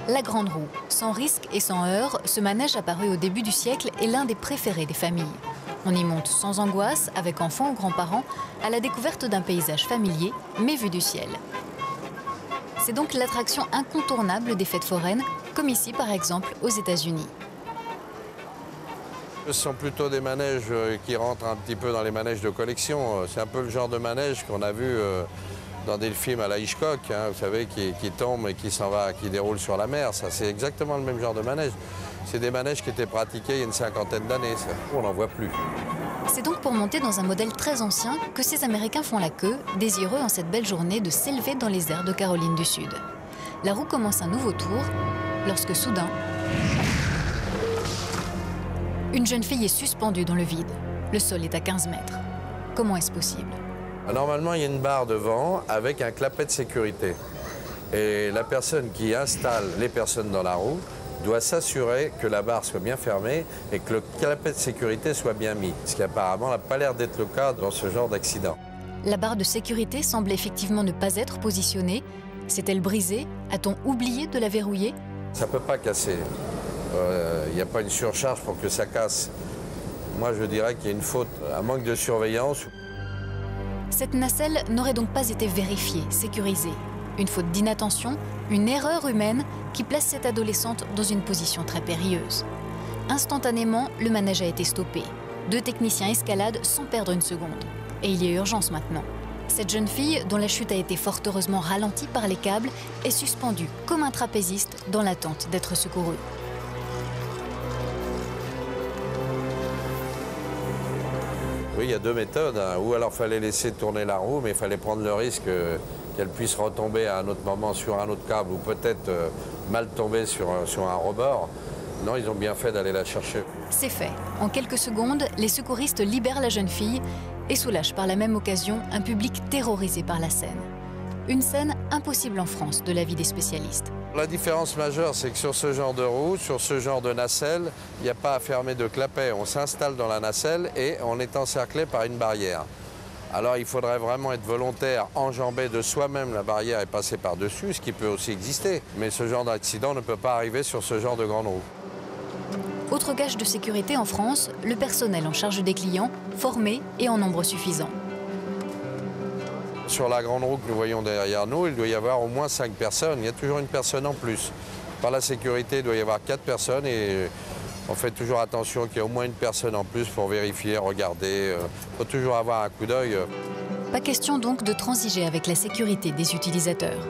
La grande roue. Sans risque et sans heurts, ce manège apparu au début du siècle est l'un des préférés des familles. On y monte sans angoisse, avec enfants ou grands-parents, à la découverte d'un paysage familier, mais vu du ciel. C'est donc l'attraction incontournable des fêtes foraines, comme ici par exemple aux États-Unis. Ce sont plutôt des manèges qui rentrent un petit peu dans les manèges de collection. C'est un peu le genre de manège qu'on a vu dans des films à la Hitchcock, hein, vous savez, qui tombe et qui s'en va, qui déroule sur la mer. Ça, c'est exactement le même genre de manège. C'est des manèges qui étaient pratiqués il y a une cinquantaine d'années. On n'en voit plus. C'est donc pour monter dans un modèle très ancien que ces Américains font la queue, désireux en cette belle journée de s'élever dans les airs de Caroline du Sud. La roue commence un nouveau tour, lorsque soudain, une jeune fille est suspendue dans le vide. Le sol est à 15 mètres. Comment est-ce possible? Normalement, il y a une barre devant avec un clapet de sécurité. Et la personne qui installe les personnes dans la roue doit s'assurer que la barre soit bien fermée et que le clapet de sécurité soit bien mis. Ce qui apparemment n'a pas l'air d'être le cas dans ce genre d'accident. La barre de sécurité semble effectivement ne pas être positionnée. S'est-elle brisée? A-t-on oublié de la verrouiller? Ça ne peut pas casser. Il n'y a pas une surcharge pour que ça casse. Moi, je dirais qu'il y a une faute, un manque de surveillance. Cette nacelle n'aurait donc pas été vérifiée, sécurisée. Une faute d'inattention, une erreur humaine qui place cette adolescente dans une position très périlleuse. Instantanément, le manège a été stoppé. 2 techniciens escaladent sans perdre une seconde. Et il y a urgence maintenant. Cette jeune fille, dont la chute a été fort heureusement ralentie par les câbles, est suspendue comme un trapéziste dans l'attente d'être secourue. Oui, il y a 2 méthodes. Hein. Ou alors il fallait laisser tourner la roue, mais il fallait prendre le risque qu'elle puisse retomber à un autre moment sur un autre câble ou peut-être mal tomber sur un rebord. Non, ils ont bien fait d'aller la chercher. C'est fait. En quelques secondes, les secouristes libèrent la jeune fille et soulagent par la même occasion un public terrorisé par la scène. Une scène impossible en France, de l'avis des spécialistes. La différence majeure, c'est que sur ce genre de roue, sur ce genre de nacelle, il n'y a pas à fermer de clapet. On s'installe dans la nacelle et on est encerclé par une barrière. Alors il faudrait vraiment être volontaire, enjamber de soi-même la barrière et passer par-dessus, ce qui peut aussi exister. Mais ce genre d'accident ne peut pas arriver sur ce genre de grande roue. Autre gage de sécurité en France, le personnel en charge des clients, formé et en nombre suffisant. Sur la grande roue que nous voyons derrière nous, il doit y avoir au moins 5 personnes. Il y a toujours une personne en plus. Par la sécurité, il doit y avoir 4 personnes et on fait toujours attention qu'il y ait au moins une personne en plus pour vérifier, regarder. Il faut toujours avoir un coup d'œil. Pas question donc de transiger avec la sécurité des utilisateurs.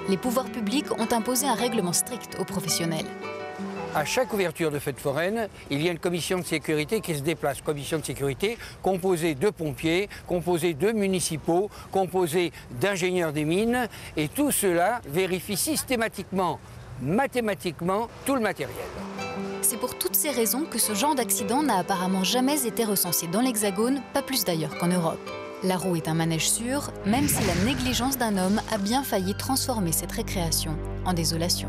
Les pouvoirs publics ont imposé un règlement strict aux professionnels. À chaque ouverture de fête foraine, il y a une commission de sécurité qui se déplace. Commission de sécurité composée de pompiers, composée de municipaux, composée d'ingénieurs des mines. Et tout cela vérifie systématiquement, mathématiquement, tout le matériel. C'est pour toutes ces raisons que ce genre d'accident n'a apparemment jamais été recensé dans l'Hexagone, pas plus d'ailleurs qu'en Europe. La roue est un manège sûr, même si la négligence d'un homme a bien failli transformer cette récréation en désolation.